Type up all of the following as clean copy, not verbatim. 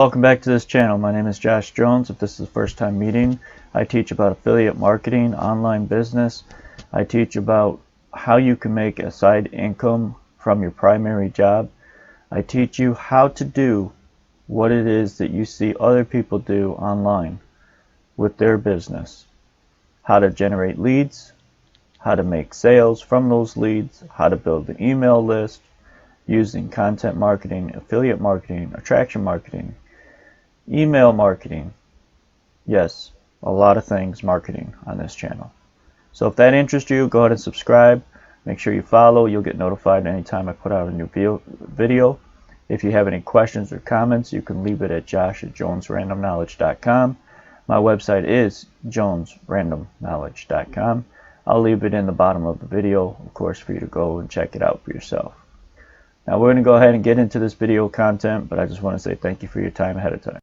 Welcome back to this channel. My name is Josh Jones. If this is the first time meeting, I teach about affiliate marketing, online business. I teach about how you can make a side income from your primary job. I teach you how to do what it is that you see other people do online with their business. How to generate leads, how to make sales from those leads, how to build an email list using content marketing, affiliate marketing, attraction marketing, email marketing. Yes, a lot of things marketing on this channel. So if that interests you, go ahead and subscribe. Make sure you follow. You'll get notified anytime I put out a new video. If you have any questions or comments, you can leave it at josh@jonesrandomknowledge.com. My website is jonesrandomknowledge.com. I'll leave it in the bottom of the video, of course, for you to go and check it out for yourself. Now we're going to go ahead and get into this video content, but I just want to say thank you for your time ahead of time.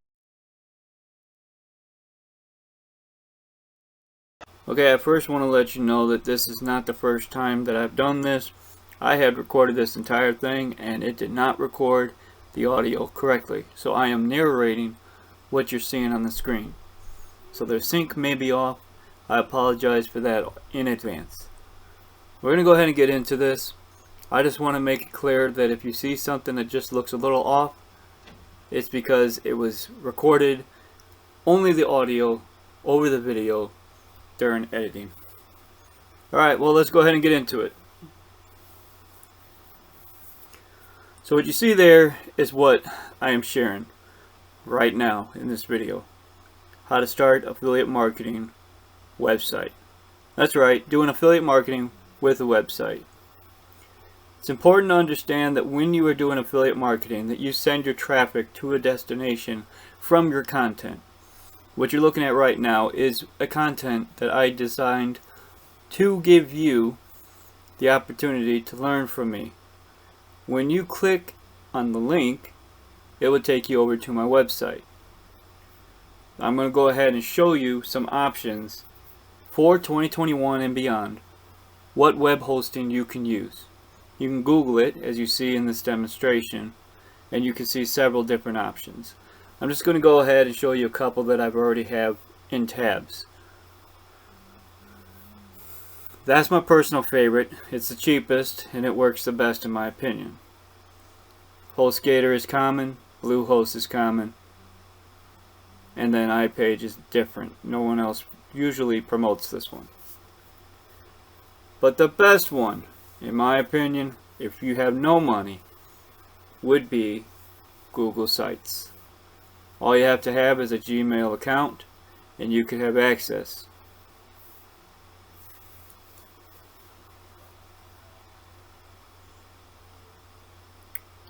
Okay, I first want to let you know that this is not the first time that I've done this. I had recorded this entire thing and it did not record the audio correctly. So I am narrating what you're seeing on the screen. So the sync may be off. I apologize for that in advance. We're going to go ahead and get into this. I just want to make it clear that if you see something that just looks a little off, it's because it was recorded only the audio over the video during editing. Alright, well, let's go ahead and get into it. So what you see there is what I am sharing right now in this video. How to start affiliate marketing website. That's right, doing affiliate marketing with a website. It's important to understand that when you are doing affiliate marketing, that you send your traffic to a destination from your content. What you're looking at right now is a content that I designed to give you the opportunity to learn from me. When you click on the link, it will take you over to my website. I'm going to go ahead and show you some options for 2021 and beyond, what web hosting you can use. You can Google it, as you see in this demonstration, and you can see several different options. I'm just going to go ahead and show you a couple that I've already have in tabs. That's my personal favorite. It's the cheapest and it works the best in my opinion. HostGator is common, Bluehost is common, and then iPage is different. No one else usually promotes this one. But the best one, in my opinion, if you have no money, would be Google Sites. All you have to have is a Gmail account and you can have access.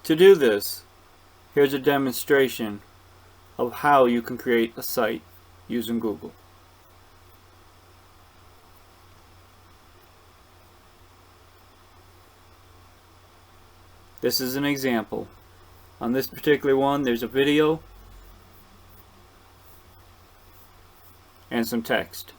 To do this, here's a demonstration of how you can create a site using Google. This is an example. On this particular one, there's a video and some text.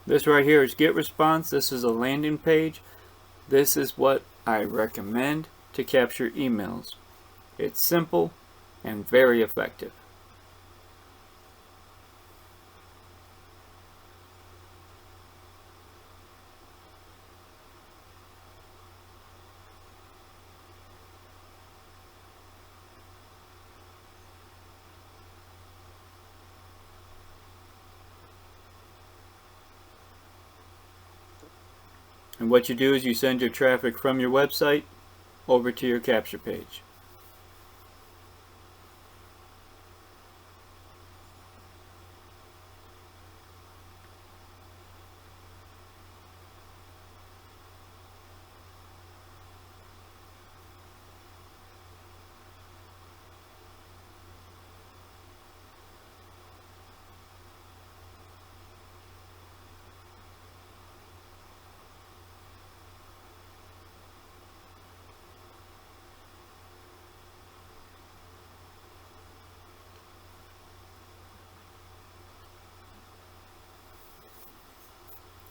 This right here is GetResponse. This is a landing page. This is what I recommend to capture emails. It's simple and very effective. And what you do is you send your traffic from your website over to your capture page.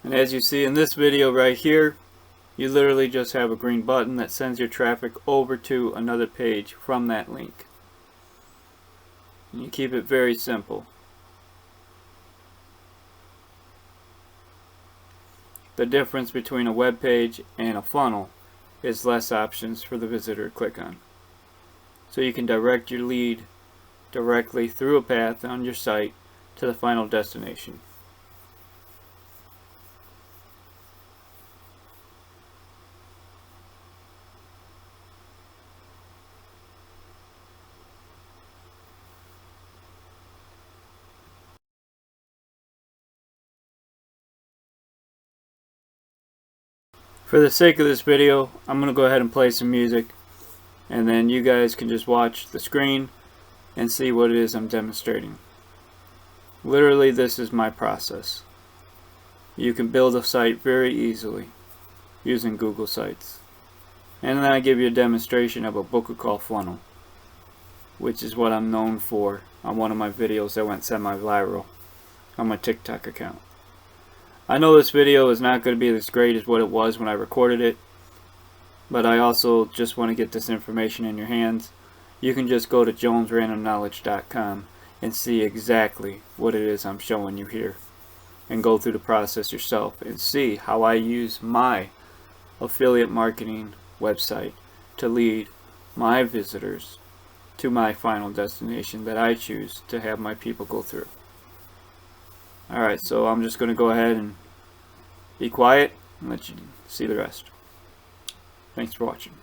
And as you see in this video right here, you literally just have a green button that sends your traffic over to another page from that link. And you keep it very simple. The difference between a web page and a funnel is less options for the visitor to click on. So you can direct your lead directly through a path on your site to the final destination. For the sake of this video, I'm going to go ahead and play some music, and then you guys can just watch the screen and see what it is I'm demonstrating. Literally, this is my process. You can build a site very easily using Google Sites. And then I give you a demonstration of a book a call funnel, which is what I'm known for on one of my videos that went semi-viral on my TikTok account. I know this video is not going to be as great as what it was when I recorded it, but I also just want to get this information in your hands. You can just go to jonesrandomknowledge.com and see exactly what it is I'm showing you here, and go through the process yourself and see how I use my affiliate marketing website to lead my visitors to my final destination that I choose to have my people go through. Alright, so I'm just going to go ahead and be quiet and let you see the rest. Thanks for watching.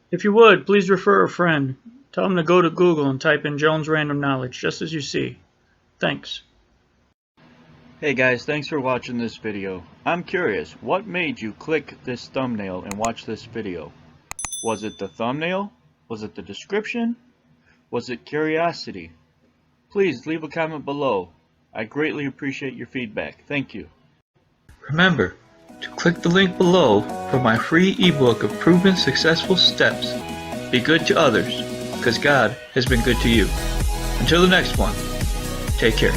If you would, please refer a friend. Tell them to go to Google and type in Jones Random Knowledge, just as you see. Thanks. Hey guys, thanks for watching this video. I'm curious, what made you click this thumbnail and watch this video? Was it the thumbnail? Was it the description? Was it curiosity? Please leave a comment below. I greatly appreciate your feedback. Thank you. Remember to click the link below for my free ebook of proven successful steps. Be good to others, because God has been good to you. Until the next one, take care.